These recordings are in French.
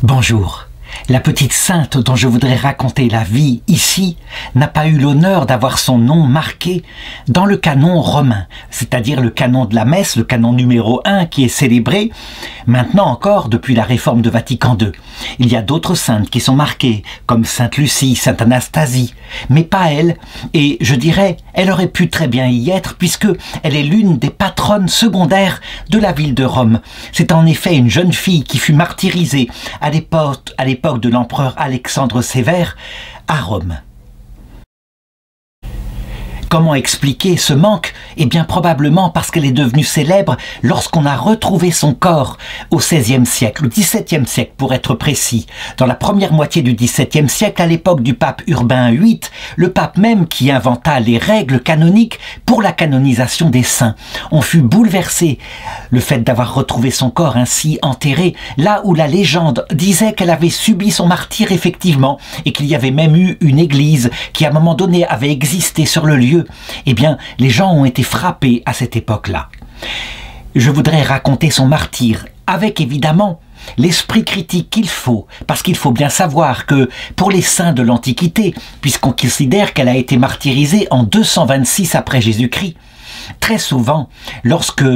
Bonjour. La petite sainte dont je voudrais raconter la vie ici n'a pas eu l'honneur d'avoir son nom marqué dans le canon romain, c'est-à-dire le canon de la messe, le canon numéro 1 qui est célébré maintenant encore depuis la réforme de Vatican II. Il y a d'autres saintes qui sont marquées, comme Sainte Lucie, Sainte Anastasie, mais pas elle, et je dirais, elle aurait pu très bien y être puisque elle est l'une des patronnes secondaires de la ville de Rome. C'est en effet une jeune fille qui fut martyrisée à l'époque de l'empereur Alexandre Sévère à Rome. Comment expliquer ce manque? Eh bien probablement parce qu'elle est devenue célèbre lorsqu'on a retrouvé son corps au XVIe siècle, au XVIIe siècle pour être précis. Dans la première moitié du XVIIe siècle, à l'époque du pape Urbain VIII, le pape même qui inventa les règles canoniques pour la canonisation des saints. On fut bouleversé, le fait d'avoir retrouvé son corps ainsi enterré, là où la légende disait qu'elle avait subi son martyre effectivement, et qu'il y avait même eu une église qui à un moment donné avait existé sur le lieu. Eh bien, les gens ont été frappés à cette époque-là. Je voudrais raconter son martyre, avec évidemment l'esprit critique qu'il faut, parce qu'il faut bien savoir que pour les saints de l'Antiquité, puisqu'on considère qu'elle a été martyrisée en 226 après Jésus-Christ, très souvent, lorsque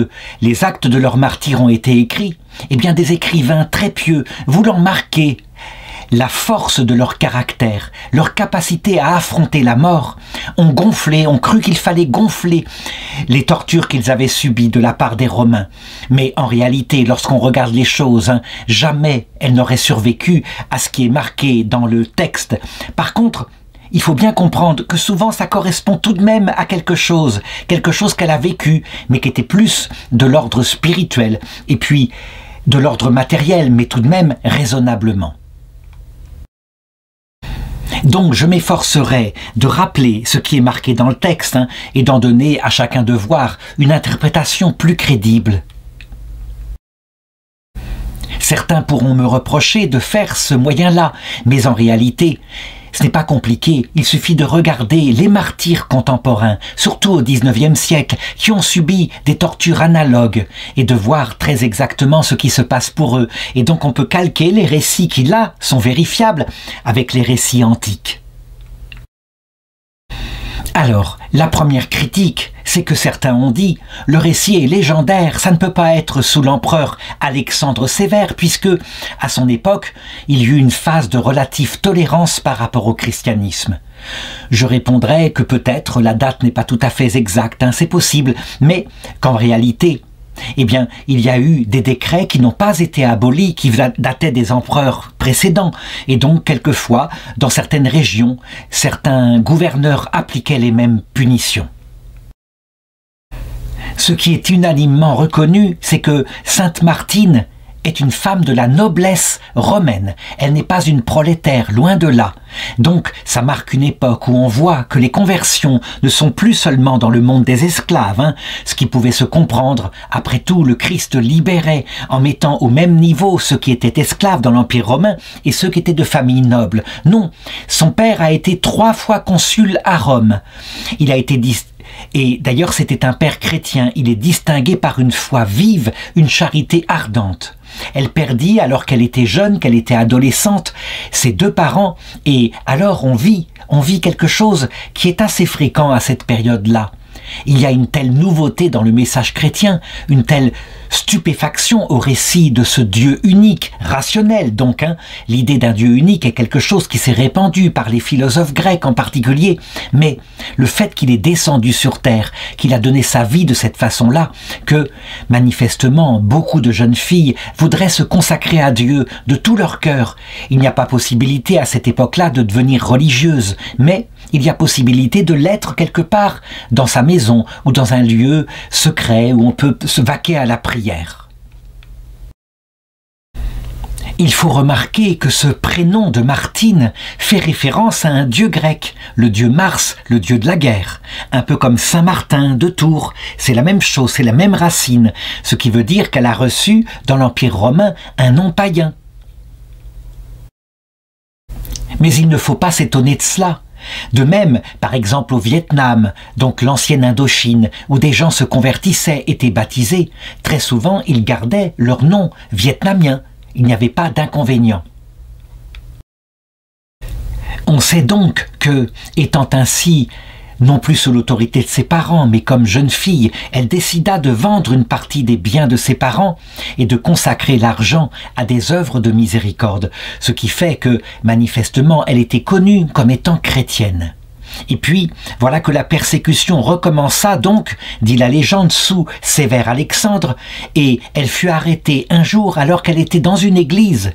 les actes de leur martyre ont été écrits, eh bien des écrivains très pieux, voulant marquer la force de leur caractère, leur capacité à affronter la mort, ont cru qu'il fallait gonfler les tortures qu'ils avaient subies de la part des Romains. Mais en réalité, lorsqu'on regarde les choses, jamais elles n'auraient survécu à ce qui est marqué dans le texte. Par contre, il faut bien comprendre que souvent ça correspond tout de même à quelque chose qu'elle a vécu, mais qui était plus de l'ordre spirituel, et puis de l'ordre matériel, mais tout de même raisonnablement. Donc je m'efforcerai de rappeler ce qui est marqué dans le texte et d'en donner à chacun de voir une interprétation plus crédible. Certains pourront me reprocher de faire ce moyen-là, mais en réalité, ce n'est pas compliqué, il suffit de regarder les martyrs contemporains, surtout au XIXe siècle, qui ont subi des tortures analogues, et de voir très exactement ce qui se passe pour eux. Et donc on peut calquer les récits qui, là, sont vérifiables avec les récits antiques. Alors, la première critique, c'est que certains ont dit « le récit est légendaire, ça ne peut pas être sous l'empereur Alexandre Sévère, puisque, à son époque, il y eut une phase de relative tolérance par rapport au christianisme. » Je répondrai que peut-être la date n'est pas tout à fait exacte, c'est possible, mais qu'en réalité, eh bien, il y a eu des décrets qui n'ont pas été abolis, qui dataient des empereurs précédents. Et donc, quelquefois, dans certaines régions, certains gouverneurs appliquaient les mêmes punitions. Ce qui est unanimement reconnu, c'est que Sainte Martine est une femme de la noblesse romaine. Elle n'est pas une prolétaire, loin de là. Donc, ça marque une époque où on voit que les conversions ne sont plus seulement dans le monde des esclaves, ce qui pouvait se comprendre. Après tout, le Christ libérait en mettant au même niveau ceux qui étaient esclaves dans l'Empire romain et ceux qui étaient de famille noble. Non, son père a été 3 fois consul à Rome. Il a été et d'ailleurs, c'était un père chrétien. Il est distingué par une foi vive, une charité ardente. Elle perdit, alors qu'elle était jeune, qu'elle était adolescente, ses 2 parents, et alors on vit quelque chose qui est assez fréquent à cette période-là. Il y a une telle nouveauté dans le message chrétien, une telle stupéfaction au récit de ce Dieu unique, rationnel donc. L'idée d'un Dieu unique est quelque chose qui s'est répandu par les philosophes grecs en particulier, mais le fait qu'il est descendu sur terre, qu'il a donné sa vie de cette façon-là, que manifestement beaucoup de jeunes filles voudraient se consacrer à Dieu de tout leur cœur. Il n'y a pas possibilité à cette époque-là de devenir religieuse, mais il y a possibilité de l'être quelque part dans sa maison ou dans un lieu secret où on peut se vaquer à la prière. Il faut remarquer que ce prénom de Martine fait référence à un dieu grec, le dieu Mars, le dieu de la guerre, un peu comme Saint Martin de Tours. C'est la même chose, c'est la même racine, ce qui veut dire qu'elle a reçu dans l'Empire romain un nom païen. Mais il ne faut pas s'étonner de cela. De même, par exemple au Vietnam, donc l'ancienne Indochine, où des gens se convertissaient, étaient baptisés, très souvent ils gardaient leur nom vietnamien. Il n'y avait pas d'inconvénient. On sait donc que, étant ainsi non plus sous l'autorité de ses parents, mais comme jeune fille, elle décida de vendre une partie des biens de ses parents et de consacrer l'argent à des œuvres de miséricorde, ce qui fait que, manifestement, elle était connue comme étant chrétienne. Et puis, voilà que la persécution recommença donc, dit la légende, sous Sévère Alexandre, et elle fut arrêtée un jour alors qu'elle était dans une église,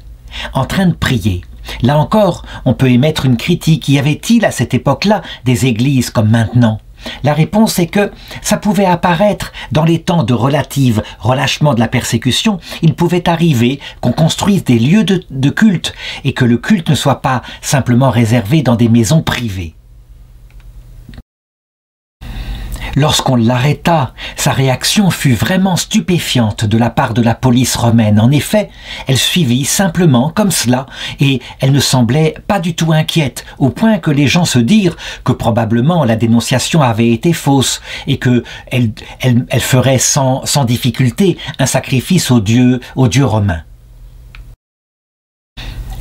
en train de prier. Là encore, on peut émettre une critique. Y avait-il à cette époque-là des églises comme maintenant? La réponse est que ça pouvait apparaître dans les temps de relative relâchement de la persécution. Il pouvait arriver qu'on construise des lieux de culte et que le culte ne soit pas simplement réservé dans des maisons privées. Lorsqu'on l'arrêta, sa réaction fut vraiment stupéfiante de la part de la police romaine. En effet, elle suivit simplement comme cela et elle ne semblait pas du tout inquiète, au point que les gens se dirent que probablement la dénonciation avait été fausse et que elle ferait sans difficulté un sacrifice au dieu romain.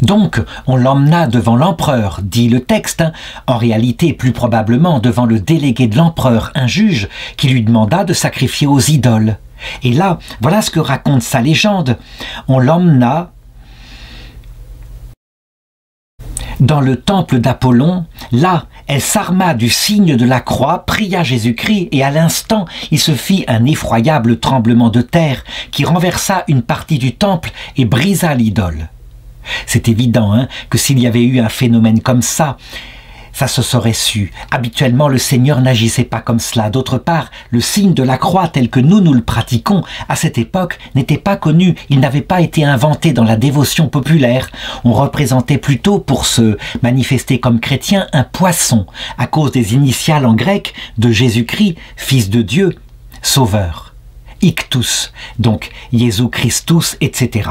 Donc, on l'emmena devant l'empereur, dit le texte, en réalité plus probablement devant le délégué de l'empereur, un juge, qui lui demanda de sacrifier aux idoles. Et là, voilà ce que raconte sa légende. On l'emmena dans le temple d'Apollon. Là, elle s'arma du signe de la croix, pria Jésus-Christ, et à l'instant, il se fit un effroyable tremblement de terre qui renversa une partie du temple et brisa l'idole. C'est évident que s'il y avait eu un phénomène comme ça se serait su. Habituellement, le Seigneur n'agissait pas comme cela. D'autre part, le signe de la croix tel que nous le pratiquons, à cette époque, n'était pas connu. Il n'avait pas été inventé dans la dévotion populaire. On représentait plutôt, pour se manifester comme chrétien, un poisson, à cause des initiales en grec de Jésus-Christ, Fils de Dieu, Sauveur. Ictus, donc Jésus Christus, etc.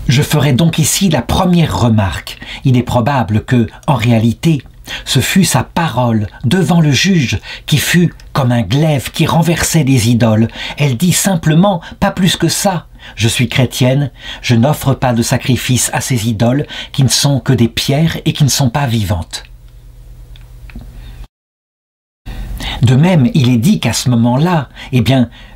Je ferai donc ici la première remarque. Il est probable que, en réalité, ce fut sa parole devant le juge qui fut comme un glaive qui renversait les idoles. Elle dit simplement, pas plus que ça, « Je suis chrétienne, je n'offre pas de sacrifice à ces idoles qui ne sont que des pierres et qui ne sont pas vivantes. » De même, il est dit qu'à ce moment-là,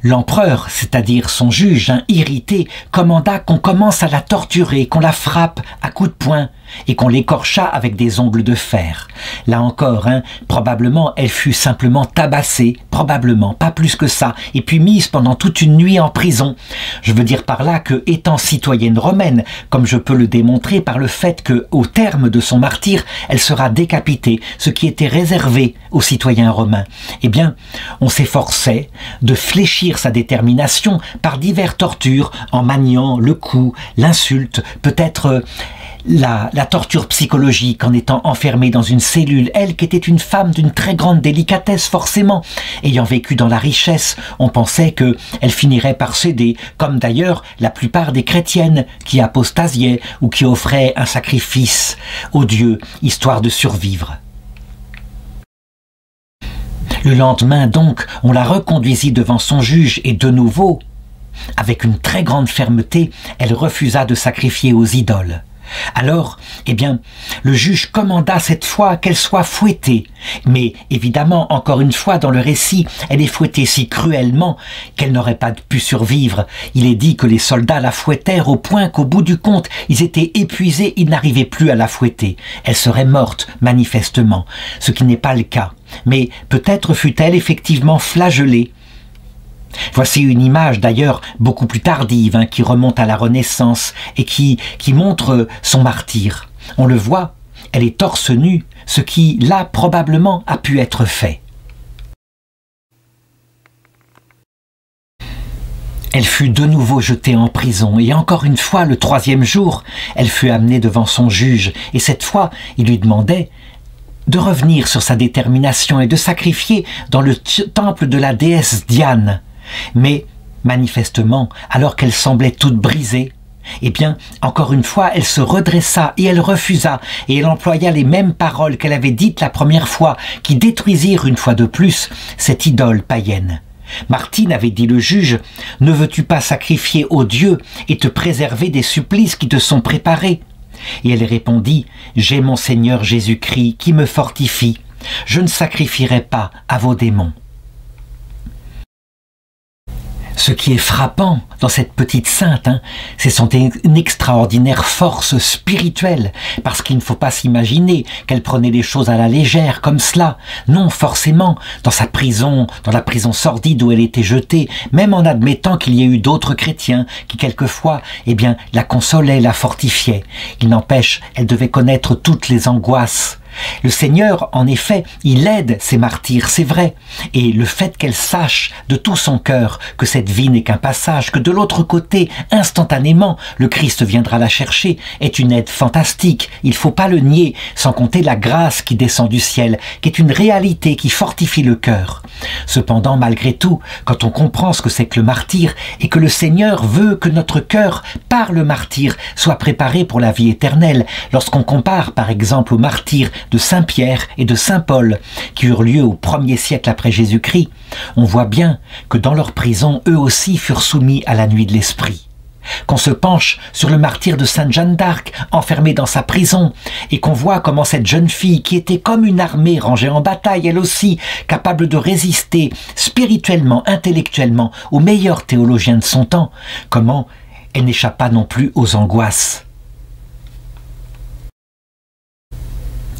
l'empereur, c'est-à-dire son juge, irrité, commanda qu'on commence à la torturer, qu'on la frappe à coups de poing et qu'on l'écorcha avec des ongles de fer. Là encore, probablement, elle fut simplement tabassée, probablement, pas plus que ça, et puis mise pendant toute une nuit en prison. Je veux dire par là que, étant citoyenne romaine, comme je peux le démontrer par le fait que, au terme de son martyre, elle sera décapitée, ce qui était réservé aux citoyens romains. On s'efforçait de fléchir sa détermination par diverses tortures, en maniant le coup, l'insulte, peut-être la torture psychologique en étant enfermée dans une cellule. Elle, qui était une femme d'une très grande délicatesse, forcément, ayant vécu dans la richesse, on pensait qu'elle finirait par céder, comme d'ailleurs la plupart des chrétiennes qui apostasiaient ou qui offraient un sacrifice aux dieux, histoire de survivre. Le lendemain donc, on la reconduisit devant son juge et de nouveau, avec une très grande fermeté, elle refusa de sacrifier aux idoles. Alors, le juge commanda cette fois qu'elle soit fouettée. Mais évidemment, encore une fois, dans le récit, elle est fouettée si cruellement qu'elle n'aurait pas pu survivre. Il est dit que les soldats la fouettèrent au point qu'au bout du compte, ils étaient épuisés, ils n'arrivaient plus à la fouetter. Elle serait morte, manifestement, ce qui n'est pas le cas. Mais peut-être fut-elle effectivement flagellée. Voici une image d'ailleurs beaucoup plus tardive qui remonte à la Renaissance et qui montre son martyre. On le voit, elle est torse nu, ce qui là probablement a pu être fait. Elle fut de nouveau jetée en prison et encore une fois le troisième jour, elle fut amenée devant son juge et cette fois il lui demandait de revenir sur sa détermination et de sacrifier dans le temple de la déesse Diane. Mais, manifestement, alors qu'elle semblait toute brisée, encore une fois, elle se redressa et elle refusa, et elle employa les mêmes paroles qu'elle avait dites la première fois, qui détruisirent une fois de plus cette idole païenne. Martine, avait dit le juge, ne veux-tu pas sacrifier aux dieux et te préserver des supplices qui te sont préparés ? Et elle répondit, « J'ai mon Seigneur Jésus-Christ qui me fortifie. Je ne sacrifierai pas à vos démons. » Ce qui est frappant dans cette petite sainte, c'est une extraordinaire force spirituelle, parce qu'il ne faut pas s'imaginer qu'elle prenait les choses à la légère comme cela. Non, forcément, dans sa prison, dans la prison sordide où elle était jetée, même en admettant qu'il y ait eu d'autres chrétiens qui quelquefois, la consolaient, la fortifiaient. Il n'empêche, elle devait connaître toutes les angoisses. Le Seigneur, en effet, il aide ces martyrs, c'est vrai. Et le fait qu'elle sache de tout son cœur que cette vie n'est qu'un passage, que de l'autre côté, instantanément, le Christ viendra la chercher, est une aide fantastique. Il ne faut pas le nier, sans compter la grâce qui descend du ciel, qui est une réalité qui fortifie le cœur. Cependant, malgré tout, quand on comprend ce que c'est que le martyr et que le Seigneur veut que notre cœur, par le martyr, soit préparé pour la vie éternelle, lorsqu'on compare par exemple au martyr de Saint Pierre et de Saint Paul, qui eurent lieu au 1er siècle après Jésus-Christ, on voit bien que dans leur prison, eux aussi furent soumis à la nuit de l'esprit. Qu'on se penche sur le martyr de Sainte Jeanne d'Arc, enfermée dans sa prison, et qu'on voit comment cette jeune fille, qui était comme une armée rangée en bataille, elle aussi, capable de résister spirituellement, intellectuellement, aux meilleurs théologiens de son temps, comment elle n'échappa non plus aux angoisses.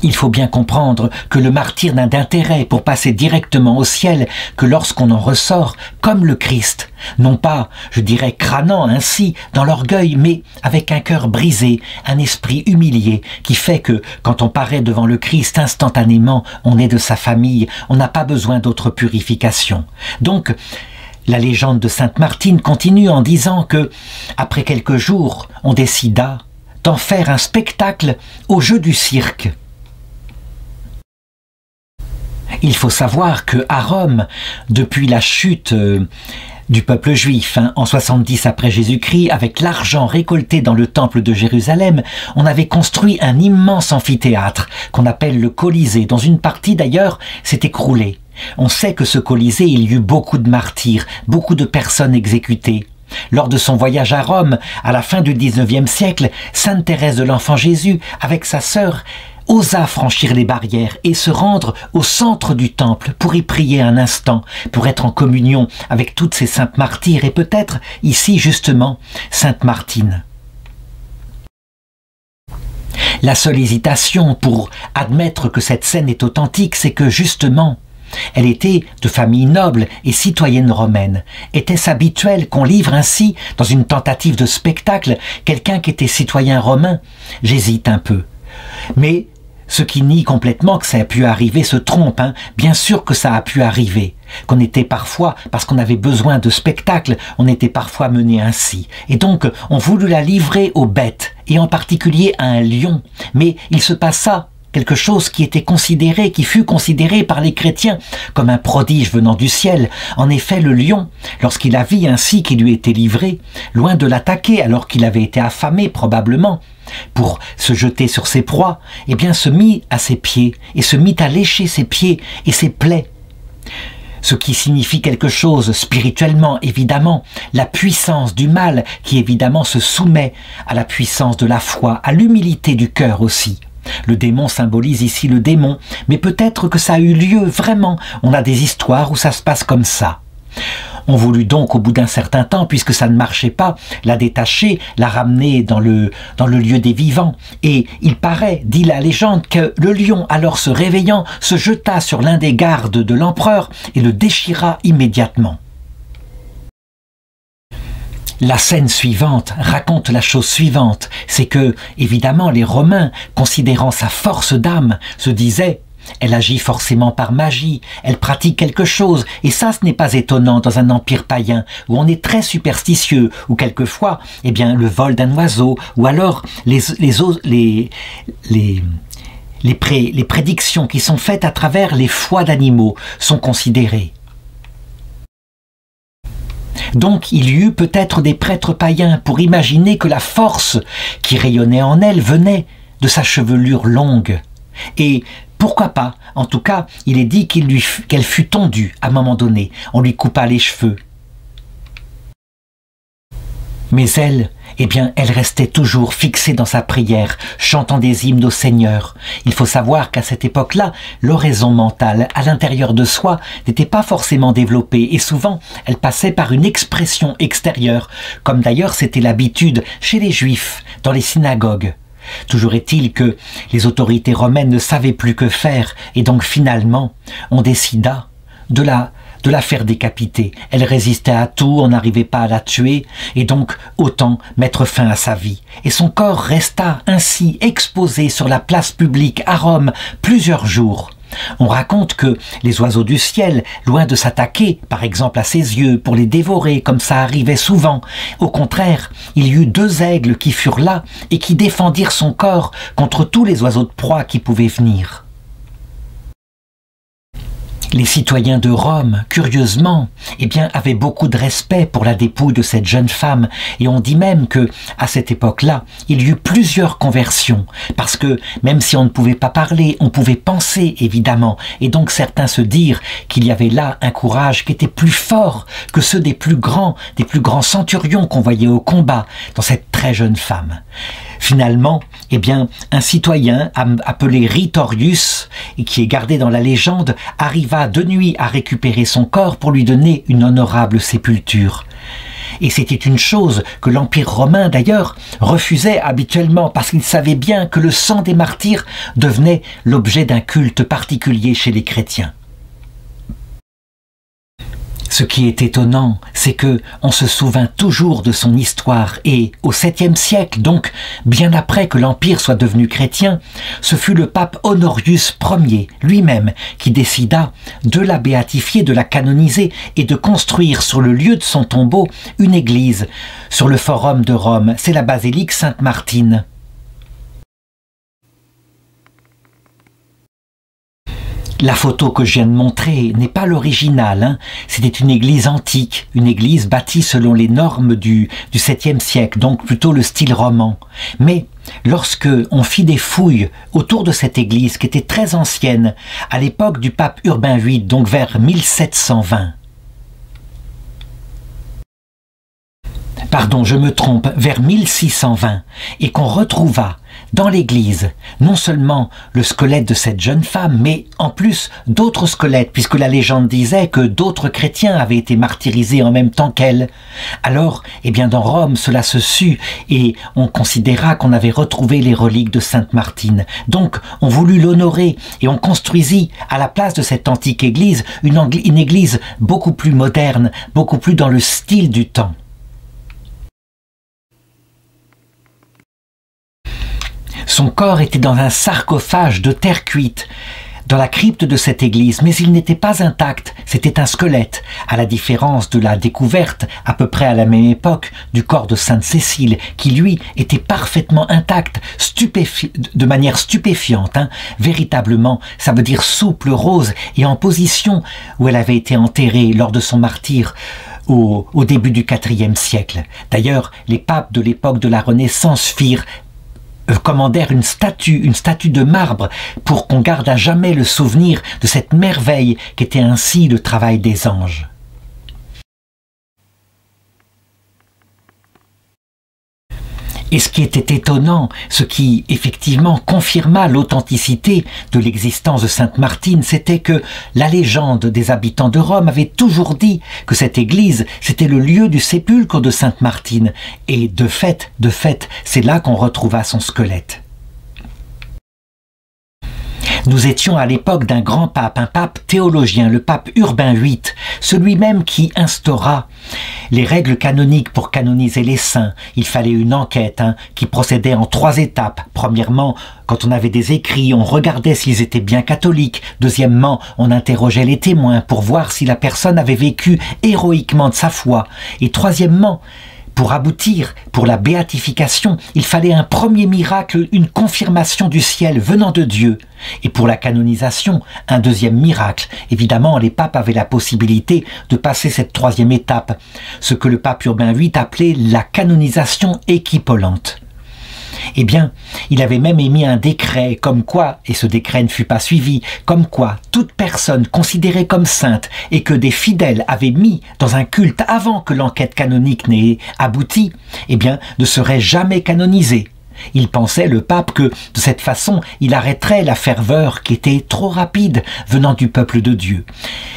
Il faut bien comprendre que le martyr n'a d'intérêt pour passer directement au ciel que lorsqu'on en ressort comme le Christ, non pas, je dirais, crânant ainsi dans l'orgueil, mais avec un cœur brisé, un esprit humilié, qui fait que quand on paraît devant le Christ instantanément, on est de sa famille, on n'a pas besoin d'autre purification. Donc, la légende de Sainte Martine continue en disant que, après quelques jours, on décida d'en faire un spectacle au jeu du cirque. Il faut savoir qu'à Rome, depuis la chute du peuple juif en 70 après Jésus-Christ, avec l'argent récolté dans le temple de Jérusalem, on avait construit un immense amphithéâtre qu'on appelle le Colisée, dont une partie d'ailleurs s'est écroulée. On sait que ce Colisée, il y eut beaucoup de martyrs, beaucoup de personnes exécutées. Lors de son voyage à Rome, à la fin du 19e siècle, Sainte Thérèse de l'Enfant Jésus, avec sa sœur, osa franchir les barrières et se rendre au centre du temple pour y prier un instant, pour être en communion avec toutes ces saintes martyrs et peut-être ici justement Sainte Martine. La seule hésitation pour admettre que cette scène est authentique, c'est que justement elle était de famille noble et citoyenne romaine. Était-ce habituel qu'on livre ainsi, dans une tentative de spectacle, quelqu'un qui était citoyen romain? J'hésite un peu. Mais ceux qui nient complètement que ça a pu arriver se trompent. Bien sûr que ça a pu arriver. Qu'on était parfois, parce qu'on avait besoin de spectacle, on était parfois mené ainsi. Et donc, on voulut la livrer aux bêtes, et en particulier à un lion. Mais il se passa quelque chose qui fut considéré par les chrétiens comme un prodige venant du ciel. En effet, le lion, lorsqu'il la vit ainsi qui lui était livré, loin de l'attaquer alors qu'il avait été affamé probablement, pour se jeter sur ses proies, se mit à ses pieds et se mit à lécher ses pieds et ses plaies. Ce qui signifie quelque chose spirituellement, évidemment, la puissance du mal qui évidemment se soumet à la puissance de la foi, à l'humilité du cœur aussi. Le démon symbolise ici le démon, mais peut-être que ça a eu lieu vraiment. On a des histoires où ça se passe comme ça. On voulut donc, au bout d'un certain temps, puisque ça ne marchait pas, la détacher, la ramener dans le lieu des vivants. Et il paraît, dit la légende, que le lion, alors se réveillant, se jeta sur l'un des gardes de l'empereur et le déchira immédiatement. La scène suivante raconte la chose suivante, c'est que, évidemment, les Romains, considérant sa force d'âme, se disaient « elle agit forcément par magie, elle pratique quelque chose », et ça, ce n'est pas étonnant dans un empire païen, où on est très superstitieux, où quelquefois, le vol d'un oiseau, ou alors les prédictions qui sont faites à travers les foies d'animaux sont considérées. Donc il y eut peut-être des prêtres païens pour imaginer que la force qui rayonnait en elle venait de sa chevelure longue. Et pourquoi pas, en tout cas, il est dit qu'elle fut tondue à un moment donné, on lui coupa les cheveux. Mais elle, eh bien, elle restait toujours fixée dans sa prière, chantant des hymnes au Seigneur. Il faut savoir qu'à cette époque-là, l'oraison mentale, à l'intérieur de soi, n'était pas forcément développée et souvent, elle passait par une expression extérieure, comme d'ailleurs c'était l'habitude chez les Juifs, dans les synagogues. Toujours est-il que les autorités romaines ne savaient plus que faire et donc finalement, on décida de la faire décapiter. Elle résistait à tout, on n'arrivait pas à la tuer, et donc autant mettre fin à sa vie. Et son corps resta ainsi exposé sur la place publique à Rome plusieurs jours. On raconte que les oiseaux du ciel, loin de s'attaquer, par exemple à ses yeux, pour les dévorer, comme ça arrivait souvent, au contraire, il y eut 2 aigles qui furent là et qui défendirent son corps contre tous les oiseaux de proie qui pouvaient venir. Les citoyens de Rome, curieusement, eh bien, avaient beaucoup de respect pour la dépouille de cette jeune femme, et on dit même que, à cette époque-là, il y eut plusieurs conversions, parce que, même si on ne pouvait pas parler, on pouvait penser, évidemment, et donc certains se dirent qu'il y avait là un courage qui était plus fort que ceux des plus grands centurions qu'on voyait au combat dans cette très jeune femme. Finalement, eh bien, un citoyen appelé Rhetorius, et qui est gardé dans la légende, arriva de nuit à récupérer son corps pour lui donner une honorable sépulture. Et c'était une chose que l'Empire romain, d'ailleurs, refusait habituellement parce qu'il savait bien que le sang des martyrs devenait l'objet d'un culte particulier chez les chrétiens. Ce qui est étonnant, c'est que on se souvint toujours de son histoire et, au 7e siècle, donc bien après que l'Empire soit devenu chrétien, ce fut le pape Honorius Ier lui-même qui décida de la béatifier, de la canoniser et de construire sur le lieu de son tombeau une église sur le forum de Rome. C'est la basilique Sainte-Martine. La photo que je viens de montrer n'est pas l'original, C'était une église antique, une église bâtie selon les normes du 7e siècle, donc plutôt le style roman. Mais lorsque on fit des fouilles autour de cette église, qui était très ancienne, à l'époque du pape Urbain VIII, donc vers 1720, pardon, je me trompe, vers 1620, et qu'on retrouva dans l'église non seulement le squelette de cette jeune femme, mais en plus d'autres squelettes, puisque la légende disait que d'autres chrétiens avaient été martyrisés en même temps qu'elle. Alors, eh bien, dans Rome, cela se sut, et on considéra qu'on avait retrouvé les reliques de Sainte Martine. Donc, on voulut l'honorer, et on construisit à la place de cette antique église une église beaucoup plus moderne, beaucoup plus dans le style du temps. Son corps était dans un sarcophage de terre cuite, dans la crypte de cette église, mais il n'était pas intact, c'était un squelette, à la différence de la découverte, à peu près à la même époque, du corps de Sainte Cécile, qui lui était parfaitement intact, de manière stupéfiante, véritablement, ça veut dire souple, rose, et en position où elle avait été enterrée lors de son martyre, au début du IVe siècle. D'ailleurs, les papes de l'époque de la Renaissance commandèrent une statue de marbre pour qu'on garde à jamais le souvenir de cette merveille qu'était ainsi le travail des anges. Et ce qui était étonnant, ce qui effectivement confirma l'authenticité de l'existence de Sainte Martine, c'était que la légende des habitants de Rome avait toujours dit que cette église, c'était le lieu du sépulcre de Sainte Martine. Et de fait, c'est là qu'on retrouva son squelette. Nous étions à l'époque d'un grand pape, un pape théologien, le pape Urbain VIII, celui-même qui instaura les règles canoniques pour canoniser les saints. Il fallait une enquête qui procédait en 3 étapes. Premièrement, quand on avait des écrits, on regardait s'ils étaient bien catholiques. Deuxièmement, on interrogeait les témoins pour voir si la personne avait vécu héroïquement de sa foi. Et troisièmement, pour aboutir, pour la béatification, il fallait un premier miracle, une confirmation du ciel venant de Dieu. Et pour la canonisation, un deuxième miracle. Évidemment, les papes avaient la possibilité de passer cette 3e étape, ce que le pape Urbain VIII appelait la canonisation équipolente. Eh bien, il avait même émis un décret comme quoi, et ce décret ne fut pas suivi, comme quoi toute personne considérée comme sainte et que des fidèles avaient mis dans un culte avant que l'enquête canonique n'ait abouti, eh bien, ne serait jamais canonisée. Il pensait, le pape, que de cette façon, il arrêterait la ferveur qui était trop rapide venant du peuple de Dieu.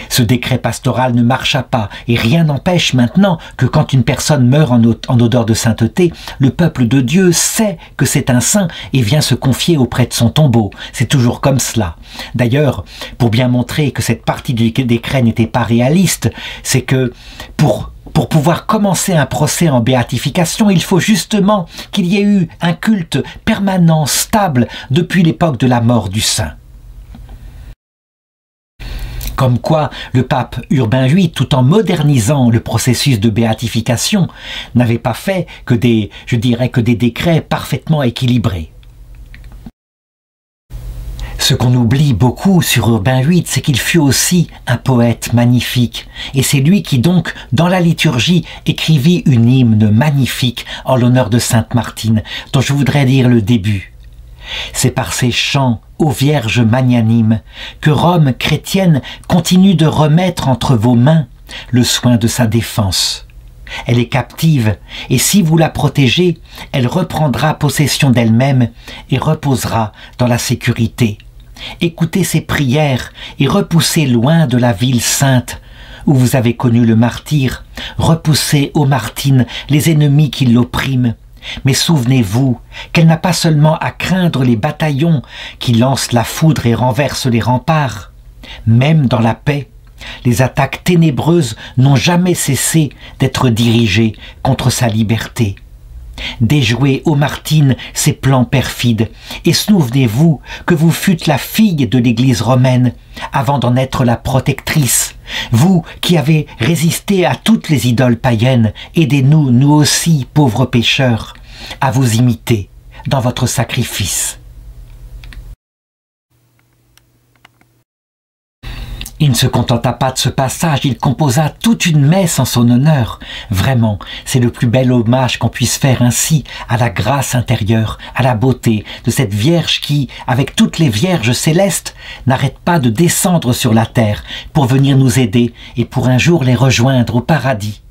Ce décret pastoral ne marcha pas, et rien n'empêche maintenant que quand une personne meurt en odeur de sainteté, le peuple de Dieu sait que c'est un saint et vient se confier auprès de son tombeau. C'est toujours comme cela. D'ailleurs, pour bien montrer que cette partie du décret n'était pas réaliste, c'est que pour pouvoir commencer un procès en béatification, il faut justement qu'il y ait eu un culte permanent, stable, depuis l'époque de la mort du saint. Comme quoi, le pape Urbain VIII, tout en modernisant le processus de béatification, n'avait pas fait que des décrets parfaitement équilibrés. Ce qu'on oublie beaucoup sur Urbain VIII, c'est qu'il fut aussi un poète magnifique. Et c'est lui qui donc, dans la liturgie, écrivit une hymne magnifique en l'honneur de Sainte Martine, dont je voudrais lire le début. C'est par ces chants, ô Vierge magnanime, que Rome chrétienne continue de remettre entre vos mains le soin de sa défense. Elle est captive, et si vous la protégez, elle reprendra possession d'elle-même et reposera dans la sécurité. Écoutez ses prières et repoussez loin de la ville sainte où vous avez connu le martyre. Repoussez, ô Martine, les ennemis qui l'oppriment. Mais souvenez-vous qu'elle n'a pas seulement à craindre les bataillons qui lancent la foudre et renversent les remparts. Même dans la paix, les attaques ténébreuses n'ont jamais cessé d'être dirigées contre sa liberté. Déjouez, ô Martine, ces plans perfides, et souvenez-vous que vous fûtes la fille de l'Église romaine, avant d'en être la protectrice. Vous qui avez résisté à toutes les idoles païennes, aidez-nous, nous aussi, pauvres pécheurs, à vous imiter dans votre sacrifice. Il ne se contenta pas de ce passage, il composa toute une messe en son honneur. Vraiment, c'est le plus bel hommage qu'on puisse faire ainsi à la grâce intérieure, à la beauté de cette Vierge qui, avec toutes les Vierges célestes, n'arrête pas de descendre sur la terre pour venir nous aider et pour un jour les rejoindre au paradis.